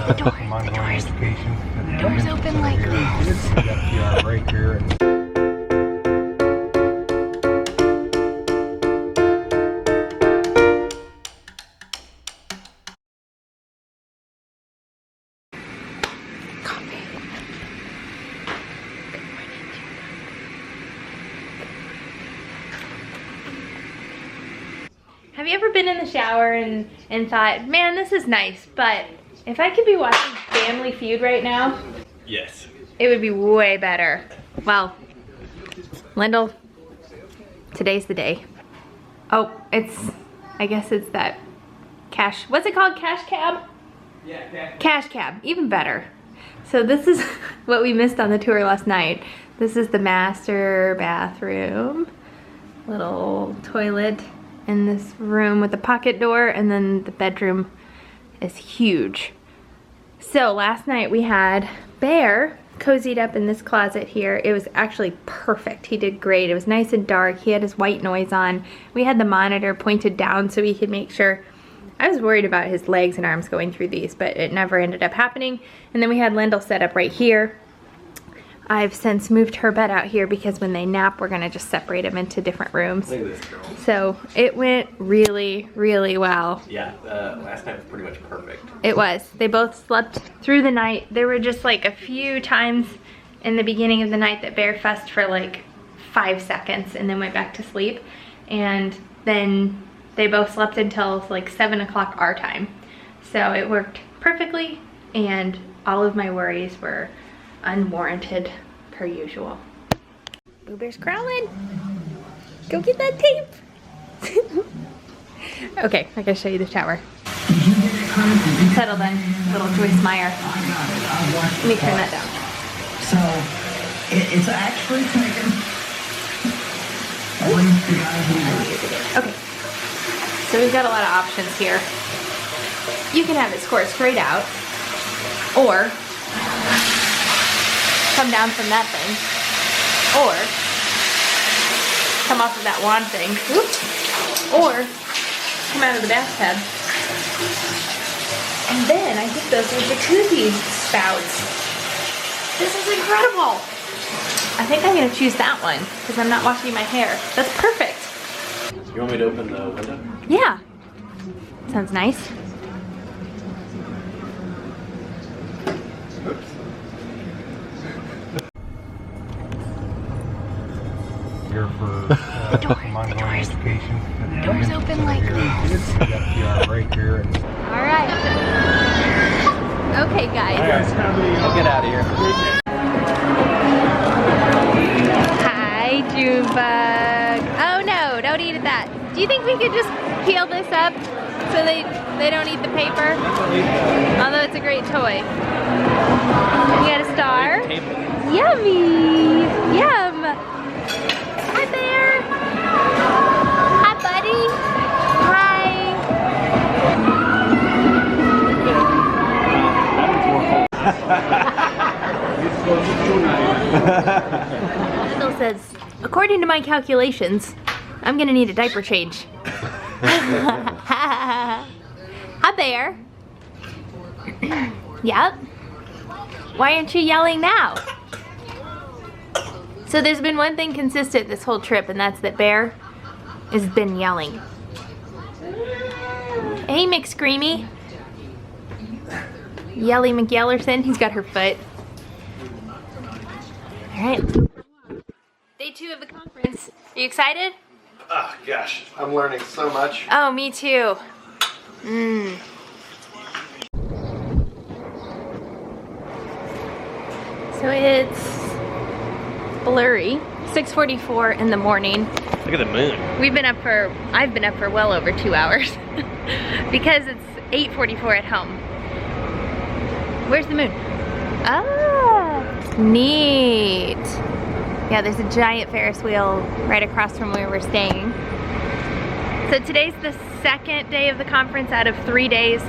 Doors open like this. Right here. Have you ever been in the shower and thought, man, this is nice, but if I could be watching Family Feud right now, yes, it would be way better. Well, Lyndall, today's the day. Oh, I guess it's that cash, what's it called, cash cab? Yeah, Cash cab, even better. So this is what we missed on the tour last night. This is the master bathroom, little toilet in this room with a pocket door, and then the bedroom is huge. So last night we had Bear cozied up in this closet here. It was actually perfect. He did great. It was nice and dark. He had his white noise on. We had the monitor pointed down so we could make sure. I was worried about his legs and arms going through these, but it never ended up happening. And then we had Lyndall set up right here. I've since moved her bed out here because when they nap, we're gonna just separate them into different rooms. Look at this girl. So it went really, really well. Yeah, last night was pretty much perfect. It was. They both slept through the night. There were just like a few times in the beginning of the night that Bear fussed for like 5 seconds and then went back to sleep. And then they both slept until like 7 o'clock our time. So it worked perfectly and all of my worries were unwarranted per usual. Boo Bear's crawling. Go get that tape. Okay, I gotta show you the shower. Settle then, little Joyce Meyer. Let me turn that down. So, it's actually taken. Okay, so we've got a lot of options here. You can have it squirt straight out, or come down from that thing, or come off of that wand thing, or come out of the bathtub. And then I think those are jacuzzi spouts. This is incredible. I think I'm gonna choose that one because I'm not washing my hair. That's perfect. You want me to open the window? Yeah, sounds nice. Here for doors open like this. Right here. All right. Okay, guys. I'll get out of here. Hi, June bug. Oh no, don't eat that. Do you think we could just peel this up so they don't eat the paper? Although it's a great toy. You got a star? Yummy. Yum. Hi, Bear. Hi, buddy. Hi. Lyndall says, according to my calculations, I'm gonna need a diaper change. Hi, Bear. Yep. Why aren't you yelling now? So there's been one thing consistent this whole trip, and that's that Bear has been yelling. Hey, McScreamy. Yelly McYellerson, he's got her foot. All right. Day 2 of the conference. Are you excited? Oh gosh, I'm learning so much. Oh, me too. So it's blurry. 6:44 in the morning. Look at the moon. I've been up for well over 2 hours because it's 8:44 at home. Where's the moon? Oh, neat. Yeah, there's a giant Ferris wheel right across from where we're staying. So today's the second day of the conference out of 3 days.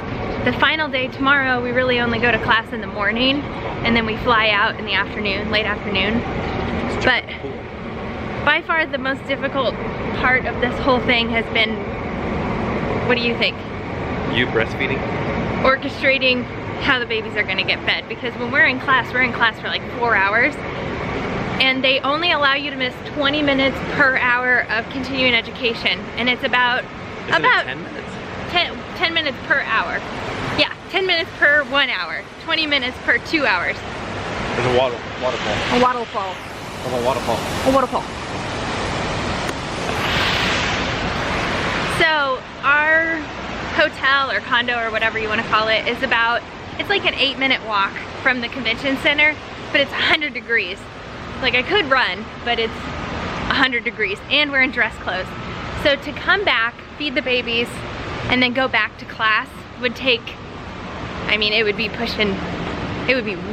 The final day tomorrow, we really only go to class in the morning and then we fly out in the afternoon, late afternoon. But by far the most difficult part of this whole thing has been, what do you think? You breastfeeding? orchestrating how the babies are gonna get fed, because when we're in class for like 4 hours, and they only allow you to miss 20 minutes per hour of continuing education, and it's about 10 minutes? 10 minutes per hour. Yeah, 10 minutes per 1 hour, 20 minutes per 2 hours. There's a waterfall. A waterfall. There's a waterfall. A waterfall. So our hotel or condo or whatever you want to call it is about, it's like an 8-minute walk from the convention center, but it's 100 degrees. Like I could run, but it's 100 degrees and we're in dress clothes. So to come back, feed the babies, and then go back to class would take, I mean, it would be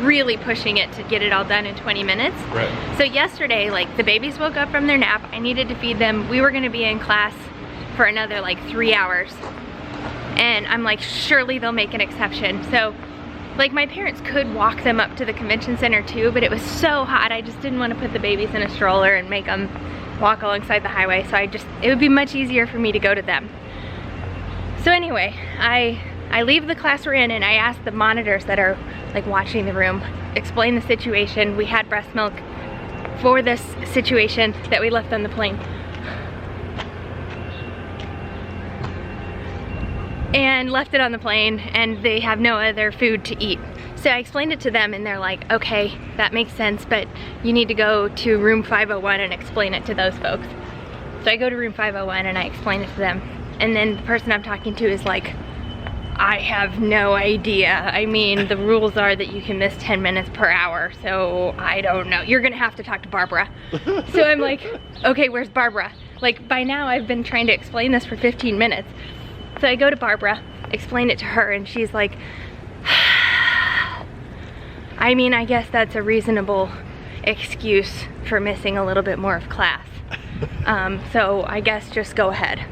really pushing it to get it all done in 20 minutes. Right. So yesterday, like the babies woke up from their nap, I needed to feed them. We were gonna be in class for another like 3 hours. And I'm like, surely they'll make an exception. So like my parents could walk them up to the convention center too, but it was so hot. I just didn't want to put the babies in a stroller and make them walk alongside the highway. So it would be much easier for me to go to them. So anyway, I leave the class we're in and I ask the monitors that are like watching the room, explain the situation. We had breast milk for this situation that we left on the plane. And left it on the plane, and they have no other food to eat. So I explained it to them and they're like, okay, that makes sense, but you need to go to room 501 and explain it to those folks. So I go to room 501 and I explain it to them. And then the person I'm talking to is like, I have no idea. I mean, the rules are that you can miss 10 minutes per hour, so I don't know. You're gonna have to talk to Barbara. So I'm like, okay, where's Barbara? Like by now I've been trying to explain this for 15 minutes. So I go to Barbara, explain it to her, and she's like, I mean, I guess that's a reasonable excuse for missing a little bit more of class. So I guess just go ahead.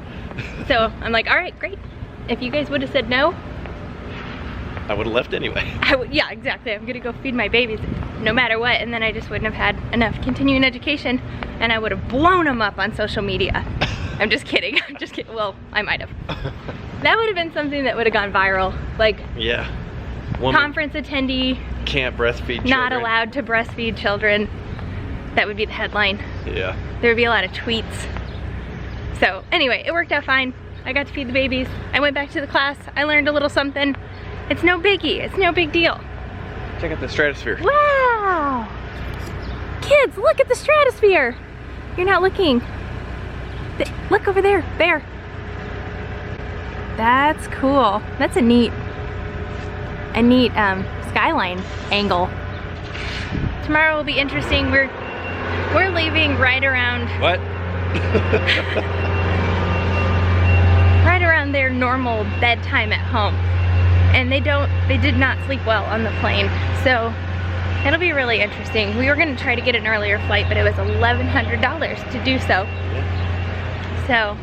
So I'm like, all right, great. If you guys would have said no, I would have left anyway. Yeah, exactly. I'm gonna go feed my babies no matter what, and then I just wouldn't have had enough continuing education, and I would have blown them up on social media. I'm just kidding. I'm just kidding. Well, I might have. That would have been something that would have gone viral. Like, yeah. Conference attendee Can't breastfeed children. Not allowed to breastfeed children. That would be the headline. Yeah. There would be a lot of tweets. So anyway, it worked out fine. I got to feed the babies. I went back to the class. I learned a little something. It's no biggie. It's no big deal. Check out the stratosphere. Wow! Kids, look at the stratosphere. You're not looking. Look over there. There. That's cool. That's a neat skyline angle. Tomorrow will be interesting. We're leaving right around What? right around their normal bedtime at home. And they did not sleep well on the plane. So it'll be really interesting. We were gonna try to get an earlier flight, but it was $1,100 to do so. So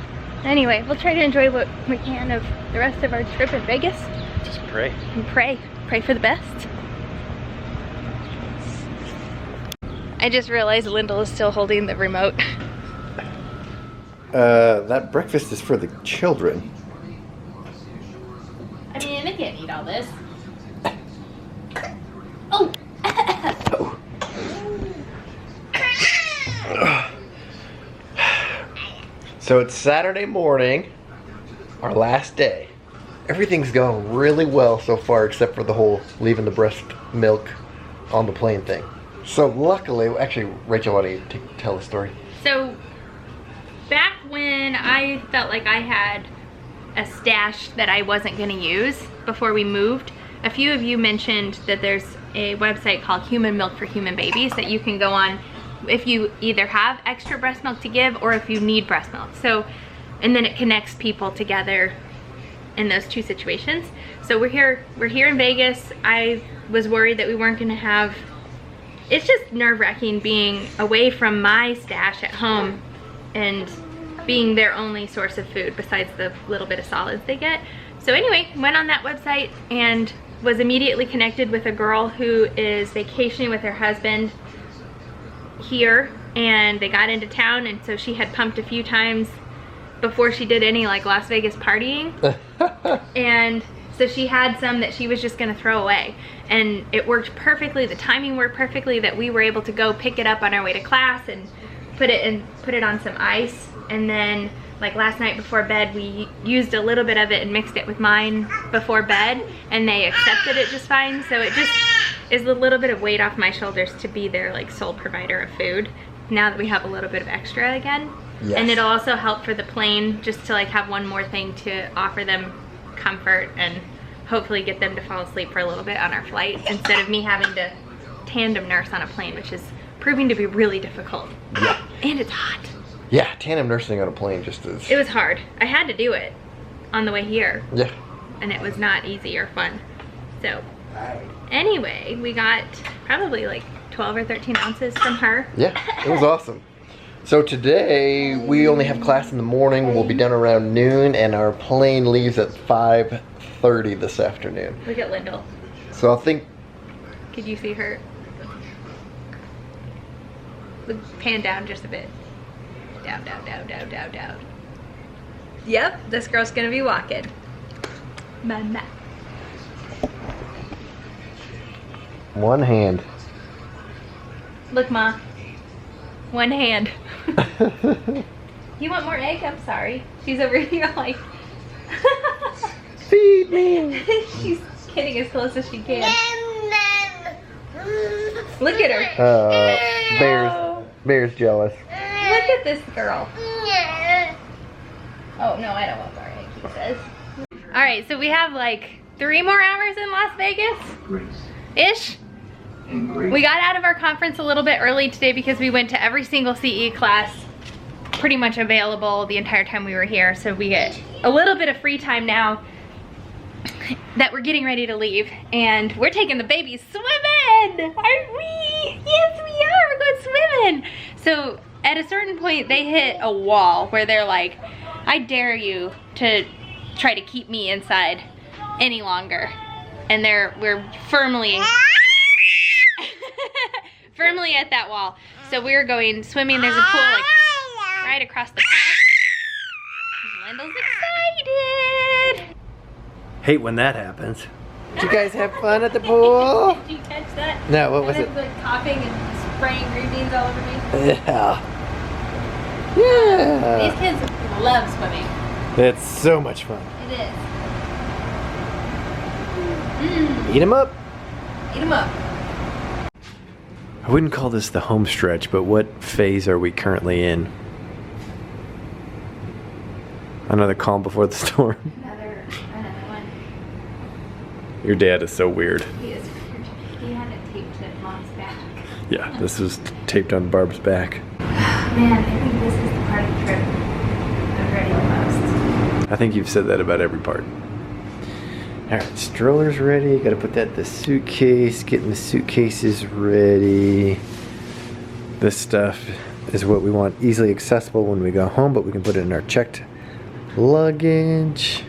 anyway, we'll try to enjoy what we can of the rest of our trip in Vegas. Just pray. And pray for the best. I just realized Lyndall is still holding the remote. That breakfast is for the children. I mean, they can't eat all this. Oh! So it's Saturday morning, our last day. Everything's going really well so far except for the whole leaving the breast milk on the plane thing. So luckily, actually, Rachel, why don't you tell the story? So, back when I felt like I had a stash that I wasn't gonna use before we moved, a few of you mentioned that there's a website called Human Milk for Human Babies that you can go on if you either have extra breast milk to give or if you need breast milk. So, and then it connects people together in those two situations. So we're here in Vegas. I was worried that we weren't gonna have, it's just nerve-wracking being away from my stash at home and being their only source of food besides the little bit of solids they get. So anyway, went on that website and was immediately connected with a girl who is vacationing with her husband here, and they got into town, and so she had pumped a few times before she did any like Las Vegas partying. And So she had some that she was just gonna throw away. And it worked perfectly, the timing worked perfectly, that we were able to go pick it up on our way to class and put it on some ice. And then like last night before bed, we used a little bit of it and mixed it with mine before bed, and they accepted it just fine. So it just is a little bit of weight off my shoulders to be their like sole provider of food now that we have a little bit of extra again. Yes. And it'll also help for the plane, just to like have one more thing to offer them comfort and hopefully get them to fall asleep for a little bit on our flight, instead of me having to tandem nurse on a plane, which is proving to be really difficult. Yeah. And it's hot. Yeah, tandem nursing on a plane just is... It was hard. I had to do it on the way here. Yeah. And it was not easy or fun. So anyway, we got probably like 12 or 13 ounces from her. Yeah, it was awesome. So today we only have class in the morning. We'll be done around noon, and our plane leaves at 5:30 this afternoon. Look at Lyndall. So I think... Could you see her? Pan down just a bit. Down, down, down, down, down, down. Yep, this girl's gonna be walking. Mama. One hand. Look, Ma. One hand. You want more egg? I'm sorry. She's over here like... Feed me. She's getting as close as she can. Look at her. Bear's jealous. Look at this girl. Oh, no, I don't want more egg, he says. Alright, so we have like 3 more hours in Las Vegas-ish. We got out of our conference a little bit early today because we went to every single CE class pretty much available the entire time we were here. So we get a little bit of free time now that we're getting ready to leave. And we're taking the babies swimming! Aren't we? Yes, we are! We're going swimming! So at a certain point, they hit a wall where they're like, I dare you to try to keep me inside any longer. And we're firmly firmly at that wall. So we're going swimming. There's a pool like right across the path. Lyndall's excited. Hate when that happens. Did you guys have fun at the pool? Did you catch that? No, what was it? Like coughing and spraying green beans all over me. Yeah. Yeah. These kids love swimming. It's so much fun. It is. Eat them up. Eat them up. I wouldn't call this the home stretch, but what phase are we currently in? Another calm before the storm. Another one. Your dad is so weird. He is weird. He had it taped to Mom's back. Yeah, this was taped on Barb's back. Man, I think this is the part of the trip I'm ready the most. I think you've said that about every part. Alright, stroller's ready. Gotta put that in the suitcase. Getting the suitcases ready. This stuff is what we want easily accessible when we go home, but we can put it in our checked luggage.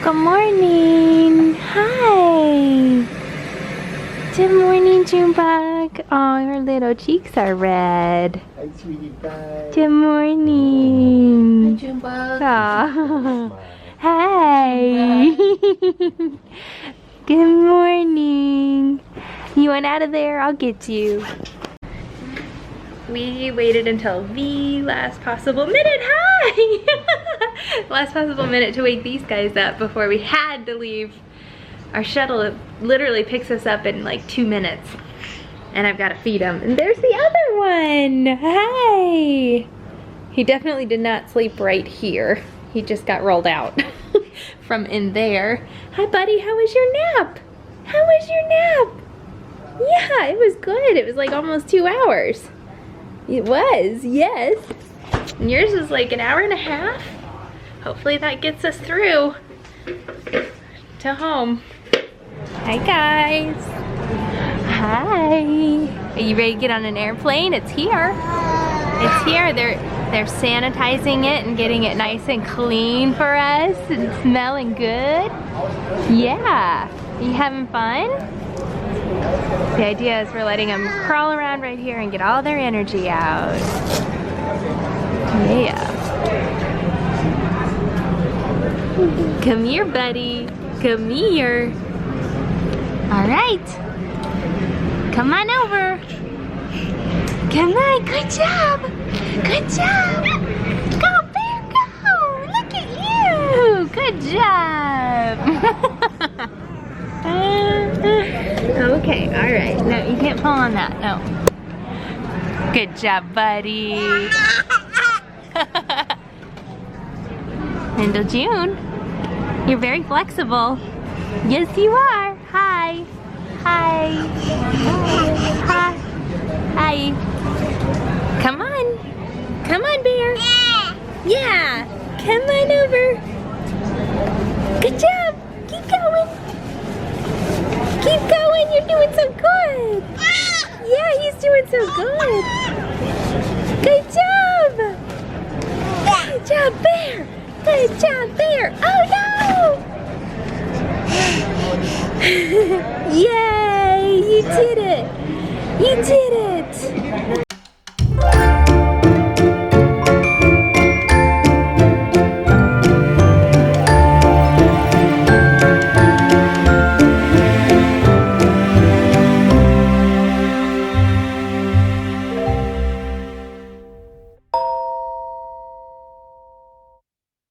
Good morning. Hi. Good morning, Junebug. Oh, your little cheeks are red. Hi, sweetie pie. Good morning. Hi, Junebug. Aw. Hi. Good morning. You went out of there? I'll get you. We waited until the last possible minute. Hi! Last possible minute to wake these guys up before we had to leave. Our shuttle literally picks us up in like 2 minutes. And I've got to feed him. And there's the other one. Hi! He definitely did not sleep right here. He just got rolled out from in there. Hi, buddy. How was your nap? How was your nap? Yeah, it was good. It was like almost 2 hours. It was, yes. And yours was like an hour and a half. Hopefully that gets us through to home. Hi, guys. Hi. Are you ready to get on an airplane? It's here. It's here. They're sanitizing it and getting it nice and clean for us and smelling good. Yeah. You having fun? The idea is we're letting them crawl around right here and get all their energy out. Yeah. Come here, buddy. Come here. All right. Come on over. Come on. Good job. Good job. Go, Bear, go. Look at you. Good job. Okay, all right. No, you can't pull on that. No. Good job, buddy. And June, you're very flexible. Yes, you are. Hi. Hi. Hi. Hi. Come on. Come on, Bear. Yeah. Come on over. Good job. Keep going. Keep going. You're doing so good. Yeah, he's doing so good. Good job. Good job, Bear. Good job, Bear. Oh, no. Yay, you did it. You did it.